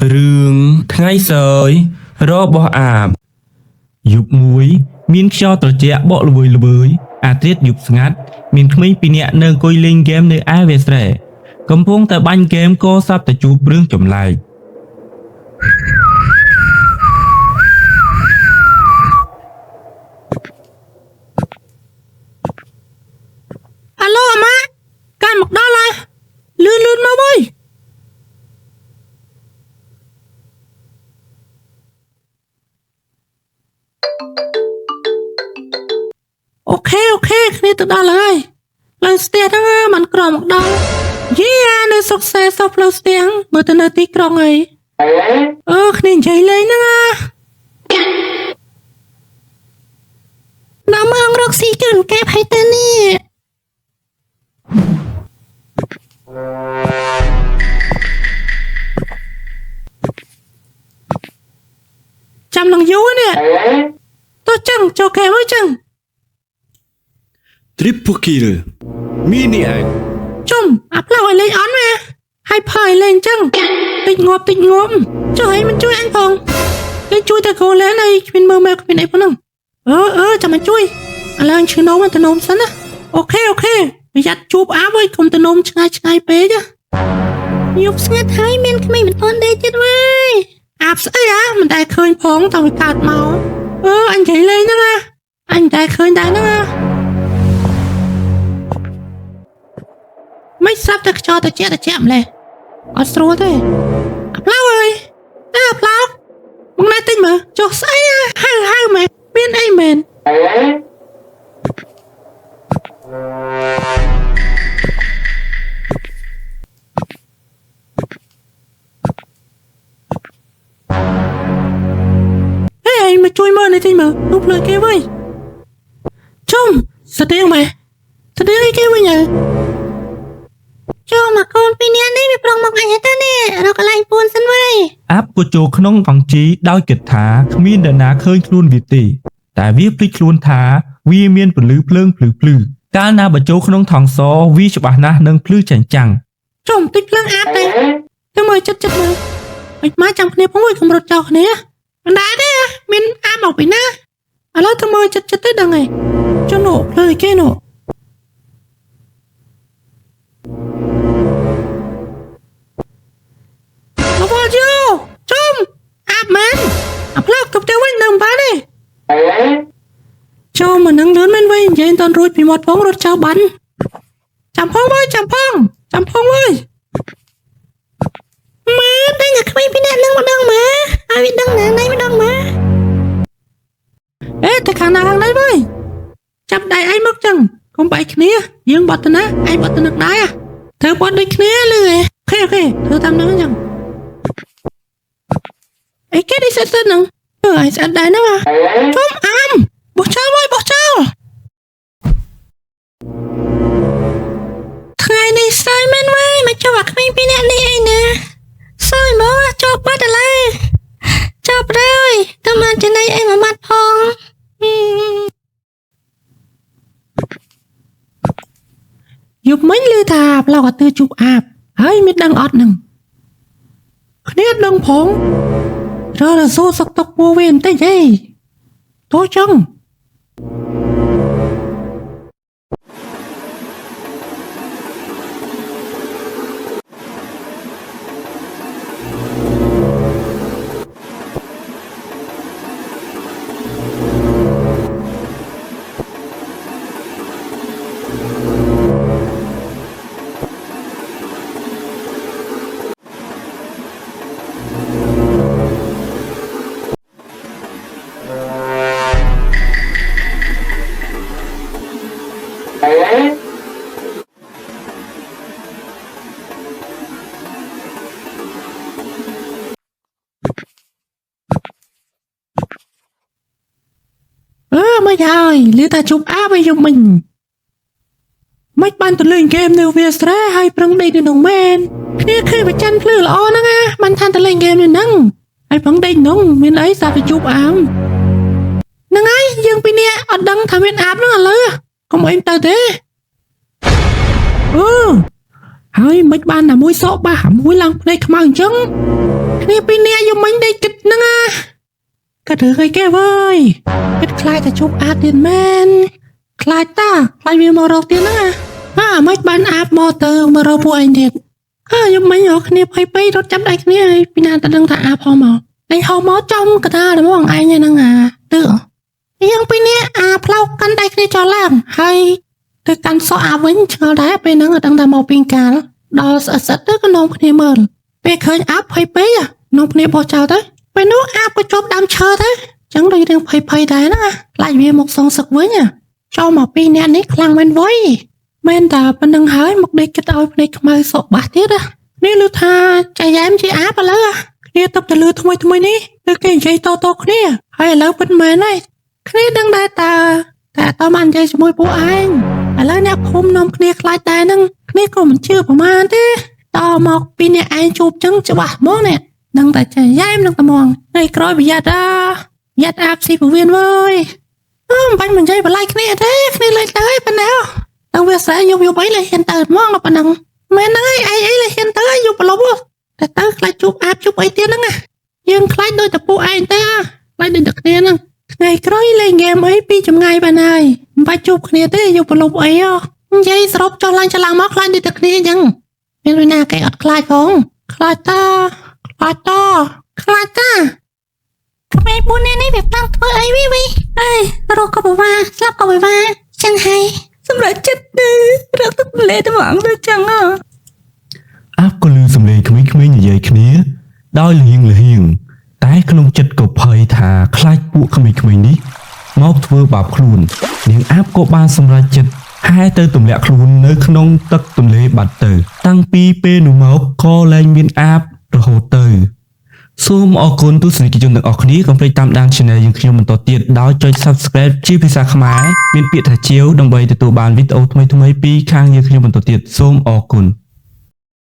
រឿងថ្ងៃសើចរបស់អាបយប់មួយមានខ្យល់ត្រជាក់បក់ល្វើយអាទិត្យយប់ស្ងាត់មានក្មេងពីរនាក់នៅអង្គុយលេងហ្គេមនៅឯវាលស្រែកំពុងតែបាញ់ហ្គេមក៏សាប់តែជួបរឿងចម្លែកអាឡូអាម៉ាកាន់មកដល់ហើយលឿនមកវិញអូខេគ្នាទៅដល់ហើយលើស្ទះហ្នឹងมันក្រមកដល់យីនៅសុកសេសផ្លូវស្ទះមើលទៅនៅទីក្រុងហើយគ្នានិយាយលេងហ្នឹងណាមើងរកស៊ីជឿនកែបឲ្យទៅនេះចាំនឹងយូរនេះទៅចឹងចូលកែមកចឹង Triple kill Mini egg ជុំអាផ្លូវឲ្យលេងអន់មែឲ្យផើឲ្យលេងចឹងតិចងាប់ចុះឲ្យមិនជួយអញផងលេងជួយតែកូនលេងឲ្យគ្មានមើលម៉ែគ្មានអីផងហ្នឹងចាំមកជួយឥឡូវឈឺនោមទៅនោមសិនណាអូខេប្រយ័ត្នជួបអាប់ហើយកុំទៅនោមឆ្ងាយពេកណាយប់ស្ងាត់ហើយមានក្មេងមិនទាន់ដេកទៀតវើយអាប់ស្អីមិនដែលឃើញផងតើវាកើតមកអញនិយាយលេងហ្នឹងណាអញមិនដែលឃើញដែរហ្នឹងណាមិនស្រាប់តែខ្យល់ត្រជាក់ម្លេះអត់ស្រួលទេអាផ្លូវអើយអាផ្លូវមកណែតិចមើលចុះស្អីហៅមែនមានអីមែនមកជួយមើលនេះតិចមើលរូបលើគេវិញជុំស្ទៀងមែនស្ទៀងអីគេវិញចូលមកកូនពីរនាក់នេះវាប្រងមកអញទៅនេះរកកន្លែងពួនសិនវិញអាប់ក៏ចូលក្នុងកង់ជីដោយគិតថាគ្មាននរណាឃើញខ្លួនវាទេតែវាភ្លេចខ្លួនថាវាមានពន្លឺភ្លើងភ្លឺកាលណាបញ្ចូលក្នុងថង់សវាច្បាស់ណាស់នឹងភ្លឺចាញ់ចាំងជុំតិចភ្លើងអាប់ទេទៅមើលចិត្តមើលមិនមកចាំគ្នាផងកុំរត់ចោលគ្នាមិនដែរទេមានអាប់មកពីណាឥឡូវទៅមើលចិត្តទៅដឹងហើយចុះនោះភ្លើងគេនោះជុំអាប់មែនអាផ្លូវទៅទៅវិញនៅមិនបានទេចូលមកនឹងលឿនមែនវិញនិយាយតន់រួចពីមាត់ផងរត់ចោលបាញ់ចាំផងវើយមើលដឹងតែក្មេងពីអ្នកនឹងម្ដងមើលឲ្យវាដឹងណាណៃម្ដងមើលតែខាងណាខាងណៃវើយចាប់ដៃឯងមកចឹងកុំបែកគ្នាយើងបត់ទៅណាឯងបត់ទៅនឹកដែរធ្វើបត់ដូចគ្នាលឺអូខេធ្វើតាមនឹងចឹងអីគេនេះសិតហ្នឹងអញស្អាតដែរហ្នឹងជុំអាំបោះចោលថ្ងៃនេះសើយមែនវើយមកជួបអាក្មេងពីរនាក់នេះអីណាសើយមកជួបបាត់ឥឡូវចាប់ហើយទៅបានចំណៃអីមួយម៉ាត់ផងយប់មិញឮថាប្លុកអត់ទៅជួបអាបហើយមានដឹងអត់ហ្នឹងគ្នាដឹងផងរសូសក់តុកពូវាបន្តិចហីតោះចឹងមិនហើយលឺតាជប់អាបយំមិញមិនបានទៅលេងហ្គេមនៅវាលស្រែហើយប្រឹងដេកនៅក្នុងមែនគ្នាឃើញប្រច័នភ្លឺល្អហ្នឹងបានថាទៅលេងហ្គេមនៅហ្នឹងហើយប្រឹងដេកនោះមានអីសាប់ទៅជប់អាមហ្នឹងហើយយើងពីរនាក់អត់ដឹងថាមានអាបហ្នឹងឥឡូវកុំអីទៅទេហើយមិនបានតែមួយសក់បាសមួយឡើងភ្នែកខ្មៅអញ្ចឹង គ្នាពីរនាក់យំមិញដេកគិតហ្នឹងណាក៏ធ្វើឲ្យគេវើយគិតខ្លាចតែជប់អាបទៀតមែនខ្លាចតាខ្លាចវាមករកទៀតណាមិនបានអាបមកទៅមករកពួកឯងទៀតយំមិញរកគ្នាភ័យពេករត់ចាប់ដៃគ្នាហើយពីណាតែដឹងថាអាបហោមកឯងហោមកចំកណ្ដាលហ្មងឯងហ្នឹងទៅយើងពីរនាក់ផ្លោកកាន់ដៃគ្នាចោលឡើងហើយទៅកាន់សក់អាវិញឆ្ងល់ដែរពេលហ្នឹងដឹងថាមកពីកាលដល់ស្អិតទៅក៏នាំគ្នាមើលពេលឃើញអាបភ័យពេកនាំគ្នាបោះចោលទៅពេលនោះអាបក៏ជាប់ដើមឈើទៅចឹងដូចរឿងភ័យដែរណាខ្លាចវាមកសងសឹកវិញចូលមកពីរនាក់នេះខ្លាំងមែនវ៉ៃមែនតាប៉ុណ្្នឹងហើយមកដេកគិតឲ្យភ្នែកខ្មៅសក់បាស់ទៀតនេះលឺថាចាយ៉ែមជាអាបឥឡូវគ្នាទៅទៅលឺថ្មីនេះគឺគេនិយាយតគ្នាហើយឥឡូវពិតមែនហើយគ្នាដឹងដែរតែតើបាននិយាយជាមួយពួកឯងឥឡូវអ្នកភូមិនាំគ្នាខ្លាចដែរហ្នឹងគ្នាក៏មិនជឿប្រហែលទេតមកពីអ្នកឯងជួបចឹងច្បាស់ហ្មងនេះនឹងតែចាយ៉ែមនឹងតែហ្មងហើយក្រោយប្រយ័ត្នយ៉ាត់អាបស៊ីពវៀនវើយមិនបាញ់មិននិយាយបន្លាយគ្នាទេគ្នាលេចទៅហើយប៉ុណ្ណេះដល់វាស្រែយប់អីលេហ៊ានទៅហ្មងដល់ប៉ុណ្ណឹងមែនហ្នឹងហើយឯងអីលេហ៊ានទៅយប់ប្រឡប់តែទៅខ្លាចជួបអាបជួបអីទៀតហ្នឹងយើងខ្លាចដូចតែពួកឯងទៅខ្លាចដូចតែគ្នាហ្នឹងថ្ងៃក្រោយលេងហ្គេមអីពីចម្ងាយបានហើយមិនបាច់ជួបគ្នាទេយប់ប្រឡប់អីនិយាយស្រុបចុះឡើងច្រឡំមកខ្លាចដូចតែគ្នាអញ្ចឹងមាននរណាគេអត់ខ្លាចផងខ្លាចតាក្មេង4នាក់នេះវាប្លង់ធ្វើអីវីអេរកក៏បវាស្លាប់ក៏បវាចឹងហើយសម្រាប់ចិត្តរកទឹកលេទៅហ្មងទៅចឹងអាបក៏លឺសំឡេងក្មេងៗនិយាយគ្នាដោយលហៀងតែក្នុងចិត្តក៏ភ័យថាខ្លាចពួកក្មេងៗនេះមកធ្វើបាបខ្លួននាងអាបក៏បានសម្រេចចិត្តហែទៅទម្លាក់ខ្លួននៅក្នុងទឹកទន្លេបាត់ទៅតាំងពីពេលនោះមកក៏លែងមានអាបរហូតទៅសូមអរគុណទស្សនិកជនទាំងអស់គ្នាកុំភ្លេចតាមដាន Channel យើងខ្ញុំបន្តទៀតដោយចុច Subscribe ជាភាសាខ្មែរមានពាក្យថាជាវដើម្បីទទួលបានវីដេអូថ្មីៗពីខាងយើងខ្ញុំបន្តទៀតសូមអរគុណ